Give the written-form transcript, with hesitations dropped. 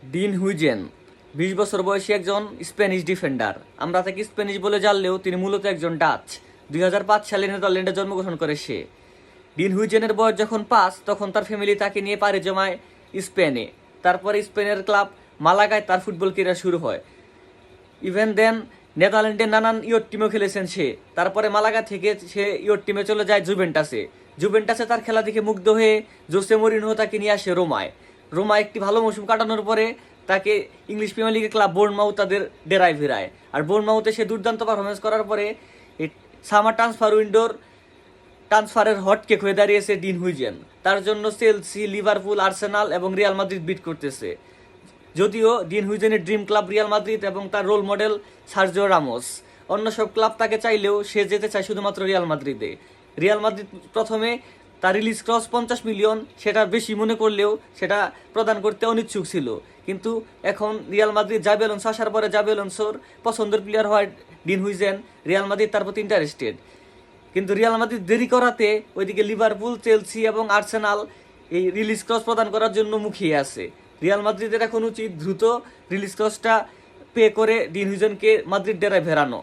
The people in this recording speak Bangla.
ডিন হুইজেন 20 বছর বয়সী একজন স্প্যানিশ ডিফেন্ডার। আমরা তাকে স্প্যানিশ বলে জানলেও তিনি মূলত একজন ডাচ। 2005 সালে নেদারল্যান্ডে জন্মগ্রহণ করে সে। ডিন হুইজেনের বয়স যখন 5 তখন তার ফ্যামিলি তাকে নিয়ে পাড়ি জমায় স্পেনে। তারপরে স্পেনের ক্লাব মালাগায় তার ফুটবল ক্যারিয়ার শুরু হয়। ইভেন দেন নেদারল্যান্ডের নানান ইয়ট টিমেও খেলেছেন সে। তারপরে মালাগা থেকে সে ইয়ট টিমে চলে যায় জুভেন্টাসে। জুভেন্টাসে তার খেলা দেখে মুগ্ধ হয়ে জোসে মরিনহো তাকে নিয়ে আসে রোমায়। রোমায় একটি ভালো মৌসুম কাটানোর পরে তাকে ইংলিশ প্রিমিয়ার লিগের ক্লাব বোর্নমাউথ তাদের ডেরায় ফেরায়। আর বোর্নমাউথে সে দুর্দান্ত পারফরমেন্স করার পরে সামার ট্রান্সফার উইন্ডোর ট্রান্সফারের হটকেক হয়ে দাঁড়িয়েছে ডিন হুইজেন। তার জন্য চেলসি, লিভারপুল, আর্সেনাল এবং রিয়াল মাদ্রিদ বিট করতেছে। যদিও ডিন হুইজেনের ড্রিম ক্লাব রিয়াল মাদ্রিদ এবং তার রোল মডেল সার্জিও রামোস। অন্য সব ক্লাব তাকে চাইলেও সে যেতে চায় শুধুমাত্র রিয়াল মাদ্রিদে। রিয়াল মাদ্রিদ প্রথমে তার রিলিজ ক্লজ 50 মিলিয়ন সেটা বেশি মনে করলেও সেটা প্রদান করতে অনিচ্ছুক ছিল। কিন্তু এখন রিয়াল মাদ্রিদ জাবি আলোনসো আসার পরে জাবি আলোনসোর পছন্দের প্লেয়ার হয় ডিন হুইজেন। রিয়াল মাদ্রিদ তার প্রতি ইন্টারেস্টেড। কিন্তু রিয়াল মাদ্রিদ দেরি করাতে ওইদিকে লিভারপুল, চেলসি এবং আর্সেনাল এই রিলিজ ক্লজ প্রদান করার জন্য মুখিয়ে আছে। রিয়াল মাদ্রিদের এখন উচিত দ্রুত রিলিজ ক্লজটা পে করে ডিন হুইজেনকে মাদ্রিদ ডেরায় ফেরানো।